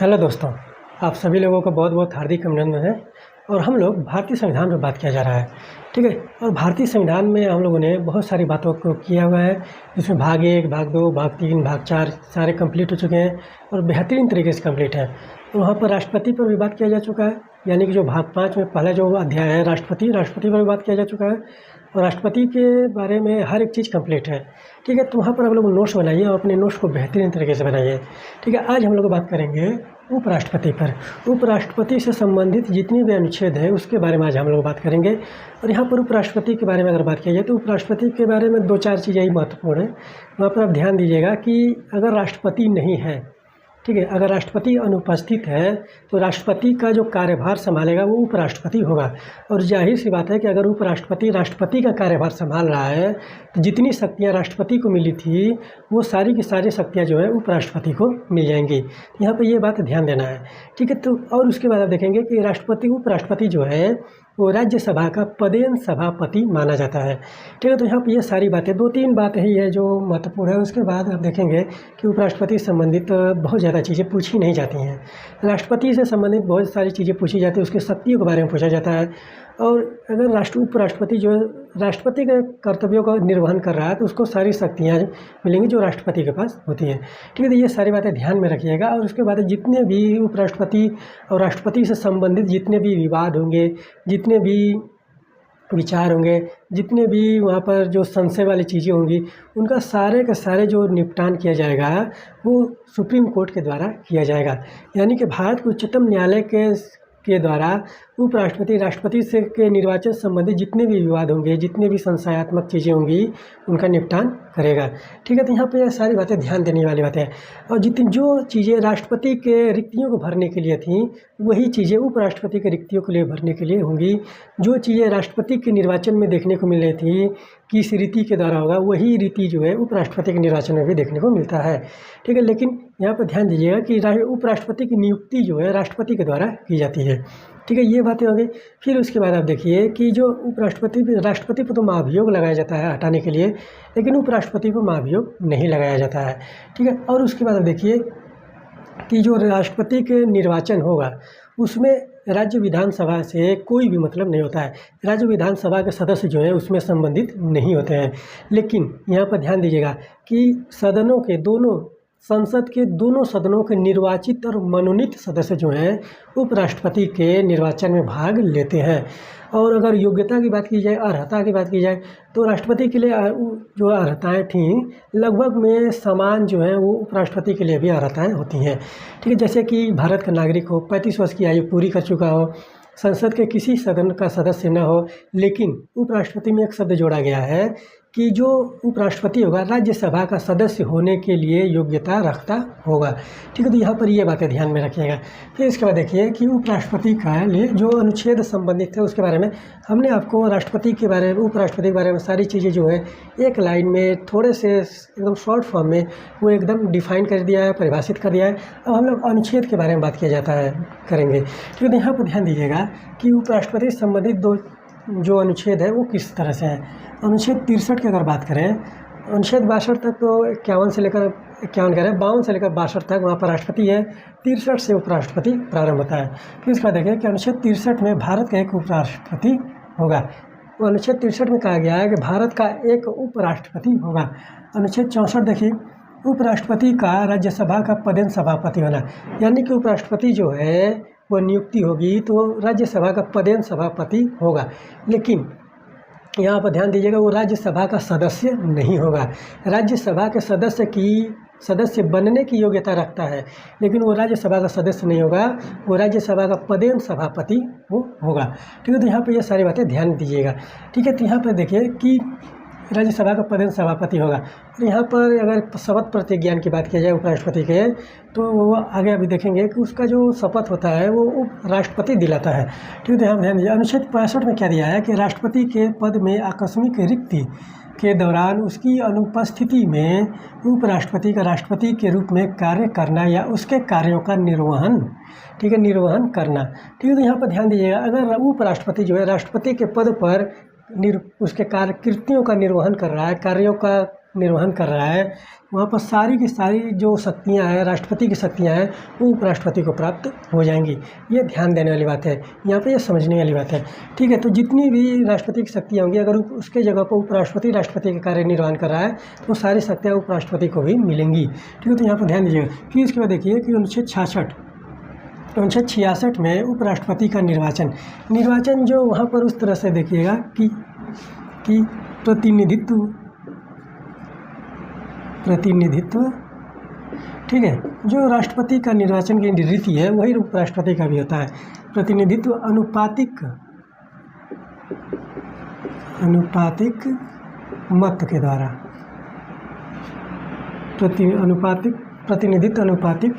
Hello दोस्तों, आप सभी लोगों का बहुत बहुत हार्दिक अभिनंदन है। और हम लोग भारतीय संविधान पर बात किया जा रहा है, ठीक है। और भारतीय संविधान में हम लोगों ने बहुत सारी बातों को किया हुआ है, जिसमें भाग 1, भाग 2, भाग 3, भाग 4 सारे कंप्लीट हो चुके हैं और बेहतरीन तरीके से कंप्लीट है। तो वहाँ पर राष्ट्रपति पर भी बात किया जा चुका है, यानी कि जो भाग 5 में पहला जो अध्याय है राष्ट्रपति पर भी बात किया जा चुका है और राष्ट्रपति के बारे में हर एक चीज़ कंप्लीट है, ठीक है। तो वहाँ पर आप लोग नोट्स बनाइए और अपने नोट्स को बेहतरीन तरीके से बनाइए, ठीक है। आज हम लोग बात करेंगे उपराष्ट्रपति पर। उपराष्ट्रपति से संबंधित जितनी भी अनुच्छेद है उसके बारे में आज हम लोग बात करेंगे। और यहाँ पर उपराष्ट्रपति के बारे में अगर बात किया जाए तो उपराष्ट्रपति के बारे में 2-4 चीज़ें ही महत्वपूर्ण है। वहाँ पर आप ध्यान दीजिएगा कि अगर राष्ट्रपति नहीं है, ठीक है, अगर राष्ट्रपति अनुपस्थित है तो राष्ट्रपति का जो कार्यभार संभालेगा वो उपराष्ट्रपति होगा। और जाहिर सी बात है कि अगर उपराष्ट्रपति राष्ट्रपति का कार्यभार संभाल रहा है तो जितनी शक्तियां राष्ट्रपति को मिली थी वो सारी की सारी शक्तियां जो है उपराष्ट्रपति को मिल जाएंगी। यहाँ पर ये बात ध्यान देना है, ठीक है। तो और उसके बाद आप देखेंगे कि उपराष्ट्रपति जो है वो राज्यसभा का पदेन सभापति माना जाता है, ठीक है। तो यहाँ पर ये सारी बातें 2-3 बातें ही है जो महत्वपूर्ण है। उसके बाद आप देखेंगे कि उपराष्ट्रपति से संबंधित बहुत ज़्यादा चीज़ें पूछी नहीं जाती हैं। राष्ट्रपति से संबंधित बहुत सारी चीज़ें पूछी जाती हैं, उसकी शक्तियों के बारे में पूछा जाता है। और अगर उपराष्ट्रपति जो राष्ट्रपति के कर्तव्यों का निर्वहन कर रहा है तो उसको सारी शक्तियाँ मिलेंगी जो राष्ट्रपति के पास होती हैं, ठीक है। तो ये सारी बातें ध्यान में रखिएगा। और उसके बाद जितने भी उपराष्ट्रपति और राष्ट्रपति से संबंधित जितने भी विवाद होंगे, जितने भी विचार होंगे, जितने भी वहाँ पर जो संशय वाली चीज़ें होंगी, उनका सारे का सारे जो निपटान किया जाएगा वो सुप्रीम कोर्ट के द्वारा किया जाएगा। यानी कि भारत के उच्चतम न्यायालय के द्वारा उपराष्ट्रपति राष्ट्रपति से के निर्वाचन संबंधी जितने भी विवाद होंगे, जितने भी संशयात्मक चीज़ें होंगी, उनका निपटान करेगा, ठीक है। तो यहाँ पे ये सारी बातें ध्यान देने वाली बातें हैं। और जितनी जो चीज़ें राष्ट्रपति के रिक्तियों को भरने के लिए थी वही चीज़ें उपराष्ट्रपति के रिक्तियों के लिए भरने के लिए होंगी। जो चीज़ें राष्ट्रपति के निर्वाचन में देखने को मिल रही थी किस रीति के द्वारा होगा, वही रीति जो है उपराष्ट्रपति के निर्वाचन में भी देखने को मिलता है, ठीक है। लेकिन यहाँ पर ध्यान दीजिएगा कि उपराष्ट्रपति की नियुक्ति जो है राष्ट्रपति के द्वारा की जाती है, ठीक है। ये बातें हो गई। फिर उसके बाद आप देखिए कि जो राष्ट्रपति पर तो महाभियोग लगाया जाता है हटाने के लिए, लेकिन उपराष्ट्रपति पर महाभियोग नहीं लगाया जाता है, ठीक है। और उसके बाद आप देखिए कि जो राष्ट्रपति के निर्वाचन होगा उसमें राज्य विधानसभा से कोई भी मतलब नहीं होता है। राज्य विधानसभा के सदस्य जो है उसमें संबंधित नहीं होते हैं। लेकिन यहाँ पर ध्यान दीजिएगा कि संसद के दोनों सदनों के निर्वाचित और मनोनीत सदस्य जो हैं उपराष्ट्रपति के निर्वाचन में भाग लेते हैं। और अगर योग्यता की बात की जाए, अर्हता की बात की जाए, तो राष्ट्रपति के लिए जो अर्हताएँ थीं लगभग में समान जो है वो उपराष्ट्रपति के लिए भी अर्हताएँ होती हैं, ठीक है। जैसे कि भारत का नागरिक हो, 35 वर्ष की आयु पूरी कर चुका हो, संसद के किसी सदन का सदस्य न हो। लेकिन उपराष्ट्रपति में एक शब्द जोड़ा गया है कि जो उपराष्ट्रपति होगा राज्यसभा का सदस्य होने के लिए योग्यता रखता होगा, ठीक है। तो यहाँ पर ये बातें ध्यान में रखिएगा। फिर इसके बाद देखिए कि उपराष्ट्रपति का लिए जो अनुच्छेद संबंधित है उसके बारे में हमने आपको उपराष्ट्रपति के बारे में सारी चीज़ें जो है एक लाइन में थोड़े से एकदम शॉर्ट फॉर्म में वो एकदम डिफाइन कर दिया है, परिभाषित कर दिया है। अब हम लोग अनुच्छेद के बारे में बात किया करेंगे, ठीक है। तो यहाँ पर ध्यान दीजिएगा कि उपराष्ट्रपति से संबंधित जो अनुच्छेद है वो किस तरह से है। अनुच्छेद 63 की अगर बात करें, अनुच्छेद 62 तक तो 52 से लेकर 62 तक वहाँ पर राष्ट्रपति है, 63 से उपराष्ट्रपति प्रारंभ होता है। फिर इसका देखें कि अनुच्छेद 63 में भारत का एक उपराष्ट्रपति होगा। तो अनुच्छेद 63 में कहा गया है कि भारत का एक उपराष्ट्रपति होगा। अनुच्छेद 64 देखिए, उपराष्ट्रपति का राज्यसभा का पदेन सभापति होना, यानी कि उपराष्ट्रपति जो है वो नियुक्ति होगी तो राज्यसभा का पदेन सभापति होगा। लेकिन यहाँ पर ध्यान दीजिएगा वो राज्यसभा का सदस्य नहीं होगा। राज्यसभा के सदस्य बनने की योग्यता रखता है, लेकिन वो राज्यसभा का सदस्य नहीं होगा, वो राज्यसभा का पदेन सभापति वो होगा, ठीक है। तो यहाँ पर ये सारी बातें ध्यान दीजिएगा, ठीक है। तो यहाँ पर देखिए कि राज्यसभा का पदेन सभापति होगा। और यहाँ पर अगर शपथ प्रतिज्ञान की बात किया जाए उपराष्ट्रपति के, तो वो आगे अभी देखेंगे कि उसका जो शपथ होता है वो राष्ट्रपति दिलाता है, ठीक है। तो यहाँ ध्यान दीजिए अनुच्छेद 65 में क्या दिया है कि राष्ट्रपति के पद में आकस्मिक रिक्ति के दौरान उसकी अनुपस्थिति में उपराष्ट्रपति का राष्ट्रपति के रूप में कार्य करना या उसके कार्यों का निर्वहन, ठीक है, निर्वहन करना, ठीक है। तो यहाँ पर ध्यान दीजिएगा अगर उपराष्ट्रपति जो है राष्ट्रपति के पद पर उसके कृत्यों का निर्वहन कर रहा है, कार्यों का निर्वहन कर रहा है, वहाँ पर सारी की सारी जो शक्तियाँ हैं, राष्ट्रपति की शक्तियाँ हैं, वो उपराष्ट्रपति को प्राप्त हो जाएंगी। ये ध्यान देने वाली बात है, यहाँ पे ये समझने वाली बात है। ठीक है, तो जितनी भी राष्ट्रपति की शक्तियाँ होंगी, अगर उसके जगह पर उपराष्ट्रपति राष्ट्रपति का कार्य निर्वहन कर रहा है तो वो सारी शक्तियाँ उपराष्ट्रपति को भी मिलेंगी। ठीक है, तो यहाँ पर ध्यान दीजिएगा। फिर इसके बाद देखिए कि अनुच्छेद 66 में उपराष्ट्रपति का निर्वाचन जो वहाँ पर उस तरह से देखिएगा कि प्रतिनिधित्व, ठीक है, जो राष्ट्रपति का निर्वाचन की रीति है वही उपराष्ट्रपति का भी होता है। प्रतिनिधित्व अनुपातिक मत के द्वारा, प्रतिनिधित्व अनुपातिक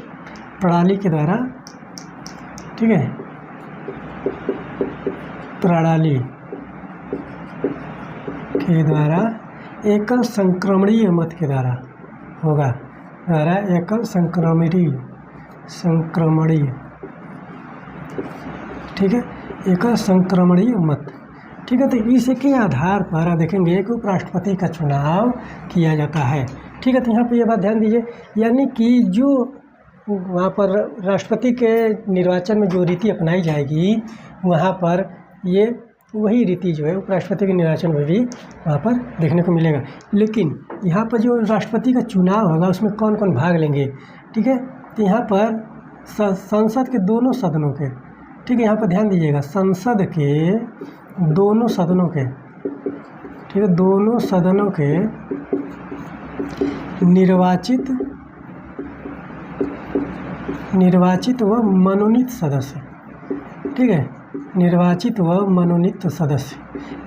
प्रणाली के द्वारा, ठीक है, प्रणाली के द्वारा एकल संक्रमणीय मत के द्वारा होगा, एकल संक्रमणीय, ठीक है, एकल संक्रमणीय मत। ठीक है, तो इसके आधार पर आप देखेंगे कि उपराष्ट्रपति का चुनाव किया जाता है। ठीक है, तो यहाँ पे ये बात ध्यान दीजिए, यानी कि जो वहाँ पर राष्ट्रपति के निर्वाचन में जो रीति अपनाई जाएगी, वहाँ पर ये वही रीति जो है उपराष्ट्रपति के निर्वाचन में भी वहाँ पर देखने को मिलेगा। लेकिन यहाँ पर जो राष्ट्रपति का चुनाव होगा उसमें कौन कौन भाग लेंगे, ठीक है, तो यहाँ पर संसद के दोनों सदनों के, ठीक है, यहाँ पर ध्यान दीजिएगा, संसद के दोनों सदनों के, ठीक है, दोनों सदनों के निर्वाचित व मनोनीत सदस्य, ठीक है, निर्वाचित व मनोनीत सदस्य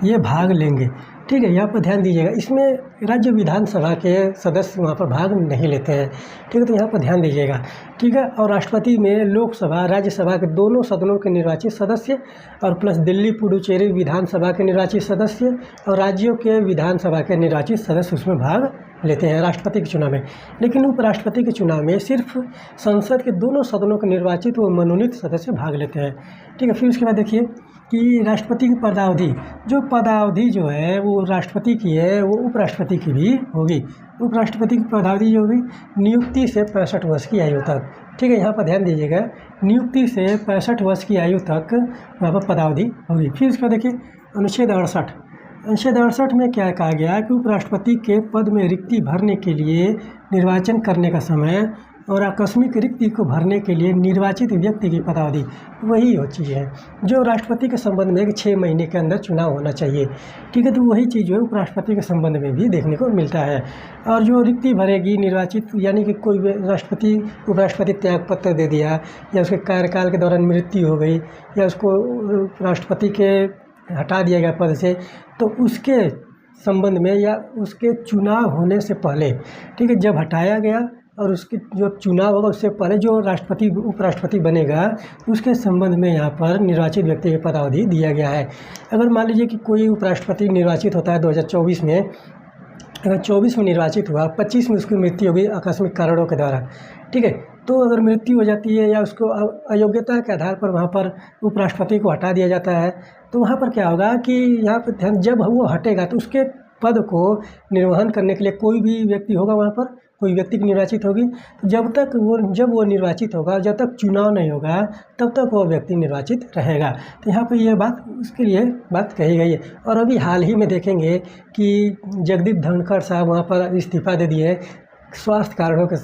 ये भाग लेंगे। ठीक है, यहाँ पर ध्यान दीजिएगा, इसमें राज्य विधानसभा के सदस्य वहाँ पर भाग नहीं लेते हैं। ठीक है, तो यहाँ पर ध्यान दीजिएगा। ठीक है, और राष्ट्रपति में लोकसभा राज्यसभा के दोनों सदनों के निर्वाचित सदस्य और प्लस दिल्ली पुडुचेरी विधानसभा के निर्वाचित सदस्य और राज्यों के विधानसभा के निर्वाचित सदस्य उसमें भाग लेते हैं राष्ट्रपति के चुनाव में। लेकिन उपराष्ट्रपति के चुनाव में सिर्फ संसद के दोनों सदनों के निर्वाचित व मनोनीत सदस्य भाग लेते हैं। ठीक है, फिर उसके बाद देखिए कि राष्ट्रपति की पदावधि जो है वो राष्ट्रपति की है, वो उपराष्ट्रपति की भी होगी। उपराष्ट्रपति की पदावधि जो होगी नियुक्ति से 65 वर्ष की आयु तक। ठीक है, यहाँ पर ध्यान दीजिएगा, नियुक्ति से 65 वर्ष की आयु तक वहाँ पर पदावधि होगी। फिर इसका देखिए अनुच्छेद 68 में क्या कहा गया कि उपराष्ट्रपति के पद में रिक्ति भरने के लिए निर्वाचन करने का समय और आकस्मिक रिक्ति को भरने के लिए निर्वाचित व्यक्ति की पदावधि वही वो चीज़ है जो राष्ट्रपति के संबंध में 6 महीने के अंदर चुनाव होना चाहिए। ठीक है, तो वही चीज़ जो है उपराष्ट्रपति के संबंध में भी देखने को मिलता है। और जो रिक्ति भरेगी निर्वाचित, यानी कि कोई उपराष्ट्रपति त्याग पत्र दे दिया या उसके कार्यकाल के दौरान मृत्यु हो गई या उसको राष्ट्रपति के हटा दिया गया पद से, तो उसके संबंध में या उसके चुनाव होने से पहले, ठीक है, जब हटाया गया और उसके जो चुनाव होगा उससे पहले जो राष्ट्रपति उपराष्ट्रपति बनेगा उसके संबंध में यहाँ पर निर्वाचित व्यक्ति की पदावधि दिया गया है। अगर मान लीजिए कि कोई उपराष्ट्रपति निर्वाचित होता है 2024 में, अगर 24 में निर्वाचित हुआ, 25 में उसकी मृत्यु होगी आकस्मिक कारणों के द्वारा, ठीक है, तो अगर मृत्यु हो जाती है या उसको अयोग्यता के आधार पर वहाँ पर उपराष्ट्रपति को हटा दिया जाता है, तो वहाँ पर क्या होगा कि यहाँ पर ध्यान, जब वो हटेगा तो उसके पद को निर्वहन करने के लिए कोई भी व्यक्ति होगा, वहाँ पर कोई व्यक्ति की निर्वाचित होगी, तो जब वो निर्वाचित होगा, जब तक चुनाव नहीं होगा तब तक वो व्यक्ति निर्वाचित रहेगा। तो यहाँ पे ये बात उसके लिए बात कही गई है। और अभी हाल ही में देखेंगे कि जगदीप धनखड़ साहब वहाँ पर इस्तीफा दे दिए स्वास्थ्य कारणों के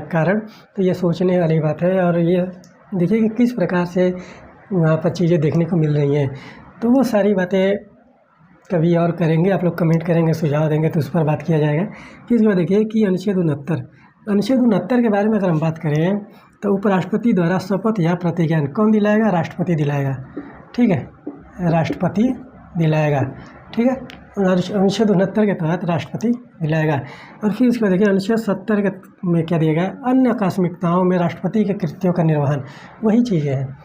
कारण। तो ये सोचने वाली बात है और ये देखिए कि किस प्रकार से वहाँ पर चीज़ें देखने को मिल रही हैं। तो वो सारी बातें कभी और करेंगे, आप लोग कमेंट करेंगे, सुझाव देंगे तो उस पर बात किया जाएगा। फिर इसके बाद देखिए कि अनुच्छेद 69 के बारे में अगर हम बात करें तो उपराष्ट्रपति द्वारा शपथ या प्रतिज्ञान कौन दिलाएगा? राष्ट्रपति दिलाएगा। ठीक है, राष्ट्रपति दिलाएगा। ठीक है, अनुच्छेद 69 के तहत राष्ट्रपति दिलाएगा। और फिर इसके बाद देखिए अनुच्छेद 70 में क्या दिया गया? अन्य आकस्मिकताओं में राष्ट्रपति के कृत्यों का निर्वहन, वही चीज़ें हैं।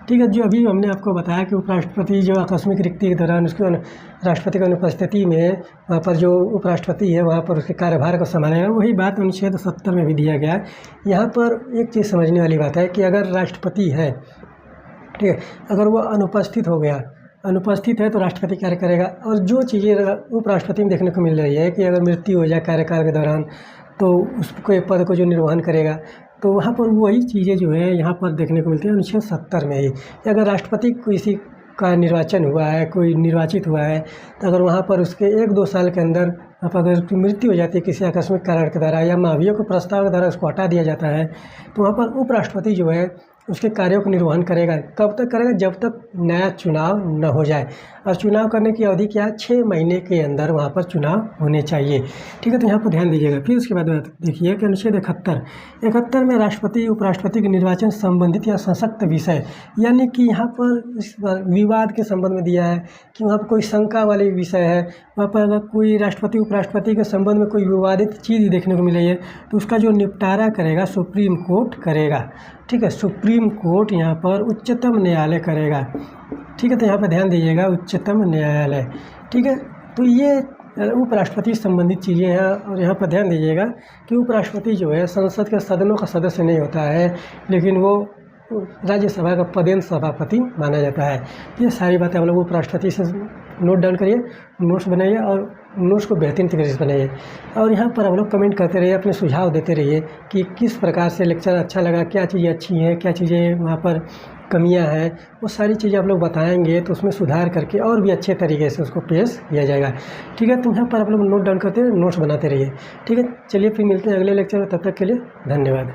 ठीक है, जो अभी हमने आपको बताया कि उपराष्ट्रपति जो आकस्मिक रिक्ति के दौरान उसके राष्ट्रपति की अनुपस्थिति में वहाँ पर जो उपराष्ट्रपति है वहाँ पर उसके कार्यभार को संभालेगा, वही बात अनुच्छेद 70 में भी दिया गया है। यहाँ पर एक चीज़ समझने वाली बात है कि अगर राष्ट्रपति है, ठीक है, अगर वो अनुपस्थित हो गया, अनुपस्थित है तो राष्ट्रपति कार्य करेगा। और जो चीज़ें उपराष्ट्रपति में देखने को मिल रही है कि अगर मृत्यु हो जाए कार्यकाल के दौरान तो उसके पद को जो निर्वहन करेगा, तो वहाँ पर वही चीज़ें जो है यहाँ पर देखने को मिलती है अनुच्छेद 70 में ही। कि अगर राष्ट्रपति किसी का निर्वाचन हुआ है, कोई निर्वाचित हुआ है, तो अगर वहाँ पर उसके 1-2 साल के अंदर अगर उसकी मृत्यु हो जाती है किसी आकस्मिक कारण के द्वारा या महाभियोग के प्रस्ताव के द्वारा उसको हटा दिया जाता है, तो वहाँ पर उपराष्ट्रपति जो है उसके कार्यों को निर्वहन करेगा। कब तक करेगा? जब तक नया चुनाव न हो जाए। और चुनाव करने की अवधि क्या है? 6 महीने के अंदर वहाँ पर चुनाव होने चाहिए। ठीक है, तो यहाँ पर ध्यान दीजिएगा। फिर उसके बाद देखिए कि अनुच्छेद 71 में राष्ट्रपति उपराष्ट्रपति के निर्वाचन संबंधित या सशक्त विषय, यानी कि यहाँ पर इस विवाद के संबंध में दिया है कि वहाँ पर कोई शंका वाली विषय है, वहाँ पर अगर कोई राष्ट्रपति उपराष्ट्रपति के संबंध में कोई विवादित चीज़ देखने को मिल रही है तो उसका जो निपटारा करेगा सुप्रीम कोर्ट करेगा। ठीक है, सुप्रीम कोर्ट यहाँ पर उच्चतम न्यायालय करेगा। ठीक है, तो यहाँ पर ध्यान दीजिएगा, उच्चतम न्यायालय। ठीक है, तो ये उपराष्ट्रपति से संबंधित चीज़ें हैं। और यहाँ पर ध्यान दीजिएगा कि उपराष्ट्रपति जो है संसद के सदनों का सदस्य नहीं होता है, लेकिन वो राज्यसभा का पदेन सभापति माना जाता है। ये सारी बातें हम लोग उपराष्ट्रपति से नोट डाउन करिए, नोट्स बनाइए और नोट्स को बेहतरीन तरीके से बनाइए। और यहाँ पर हम लोग कमेंट करते रहिए, अपने सुझाव देते रहिए कि किस प्रकार से लेक्चर अच्छा लगा, क्या चीज़ें अच्छी हैं, क्या चीज़ें वहाँ पर कमियां हैं, वो सारी चीज़ें आप लोग बताएंगे तो उसमें सुधार करके और भी अच्छे तरीके से उसको पेश किया जाएगा। ठीक है, तो यहाँ पर आप लोग नोट डाउन करते रहिए, नोट्स बनाते रहिए। ठीक है, चलिए फिर मिलते हैं अगले लेक्चर में, तब तक के लिए धन्यवाद।